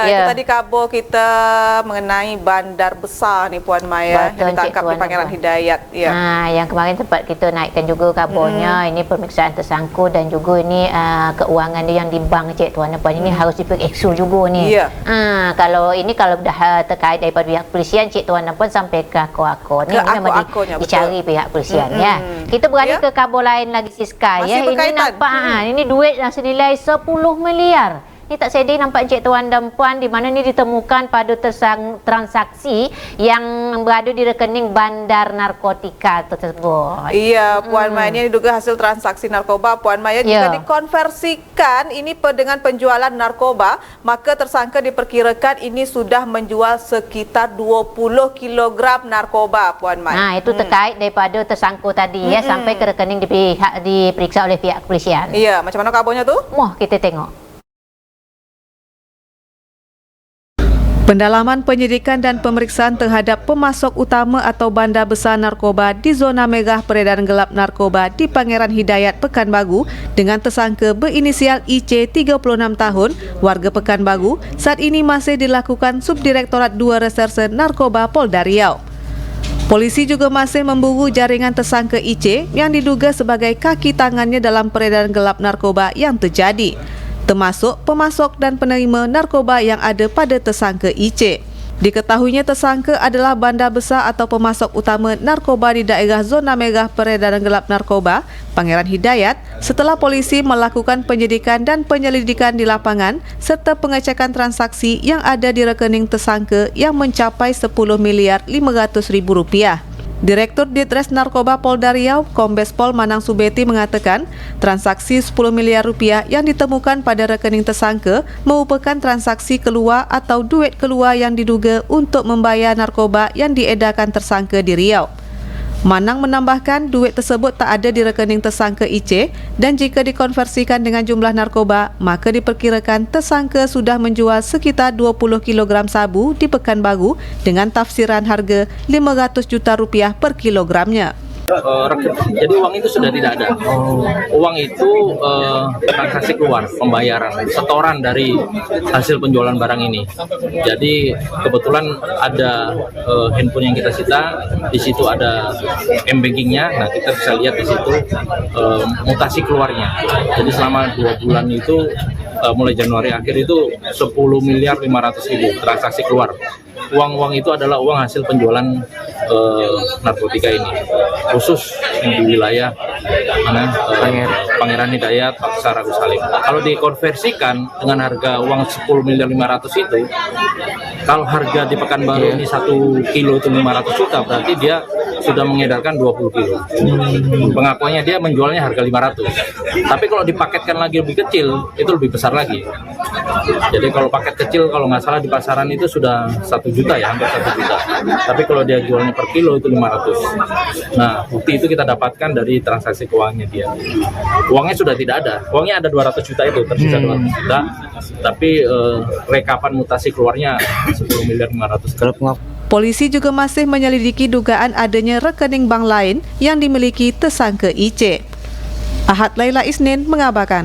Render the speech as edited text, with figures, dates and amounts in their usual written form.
Itu tadi kabar kita mengenai bandar besar ni Puan Maya yang ditangkap di Pangeran Hidayat. Ya. Yang kemarin tempat kita naikkan juga kabarnya ini pemeriksaan tersangka dan juga ini keuangan dia yang di bank Cik Tuan dan Puan ini harus diperiksa juga ni. Ya. Kalau dah terkait daripada pihak polisian Cik Tuan dan Puan sampai ke akun ni memang dicari pihak polisian ya. Kita beralih ke kabar lain lagi Siska ya. Ini nampak ini duit yang senilai 10 miliar. Ini tak sedih nampak Cik Tuan dan Puan di mana ni ditemukan pada transaksi yang berada di rekening bandar narkotika tersebut. Iya, Puan Maya, ini diduga hasil transaksi narkoba. Puan Maya, jika dikonversikan ini dengan penjualan narkoba, maka tersangka diperkirakan ini sudah menjual sekitar 20 kg narkoba, Puan Maya. Itu terkait daripada tersangka tadi ya sampai ke rekening diperiksa oleh pihak kepolisian. Iya, macam mana kabarnya tu? Kita tengok. Pendalaman penyidikan dan pemeriksaan terhadap pemasok utama atau bandar besar narkoba di zona merah peredaran gelap narkoba di Pangeran Hidayat, Pekanbaru dengan tersangka berinisial IC 36 tahun, warga Pekanbaru, saat ini masih dilakukan Subdirektorat 2 Reserse Narkoba Polda Riau. Polisi juga masih memburu jaringan tersangka IC yang diduga sebagai kaki tangannya dalam peredaran gelap narkoba yang terjadi, termasuk pemasok dan penerima narkoba yang ada pada tersangka IC. Diketahuinya tersangka adalah bandar besar atau pemasok utama narkoba di daerah zona merah peredaran gelap narkoba, Pangeran Hidayat, setelah polisi melakukan penyidikan dan penyelidikan di lapangan serta pengecekan transaksi yang ada di rekening tersangka yang mencapai 10 miliar 500 ribu rupiah. Direktur Ditres Narkoba Polda Riau, Kombes Pol Manang Subeti mengatakan, transaksi 10 miliar rupiah yang ditemukan pada rekening tersangka merupakan transaksi keluar atau duit keluar yang diduga untuk membayar narkoba yang diedarkan tersangka di Riau. Manang menambahkan duit tersebut tak ada di rekening tersangka IC dan jika dikonversikan dengan jumlah narkoba, maka diperkirakan tersangka sudah menjual sekitar 20 kg sabu di Pekanbaru dengan tafsiran harga 500 juta rupiah per kilogramnya. Jadi uang itu sudah tidak ada. Uang itu transaksi keluar, pembayaran, setoran dari hasil penjualan barang ini. Jadi kebetulan ada handphone yang kita sita, di situ ada m-bankingnya. Nah, kita bisa lihat di situ mutasi keluarnya. Jadi selama 2 bulan itu mulai Januari akhir itu 10 miliar 500 ribu transaksi keluar. Uang-uang itu adalah uang hasil penjualan narkotika ini, khusus yang di wilayah Pangeran Hidayat, Pasar Agus Salim. Kalau dikonversikan dengan harga uang 10 miliar 500 itu, kalau harga di Pekanbaru ini 1 kilo itu 500 juta, berarti dia sudah mengedarkan 20 kilo. Pengakuannya dia menjualnya harga 500. Tapi kalau dipaketkan lagi lebih kecil, itu lebih besar lagi. Jadi kalau paket kecil, kalau nggak salah di pasaran itu sudah 1 juta ya, hampir 1 juta. Tapi kalau dia jualnya per kilo itu 500. Nah, bukti itu kita dapatkan dari transaksi keuangannya dia. Uangnya sudah tidak ada. Uangnya ada 200 juta itu, tersisa 200 juta. Tapi rekapan mutasi keluarnya 10 miliar 500. Polisi juga masih menyelidiki dugaan adanya rekening bank lain yang dimiliki tersangka IC. Ahad Laila Isnin mengabarkan.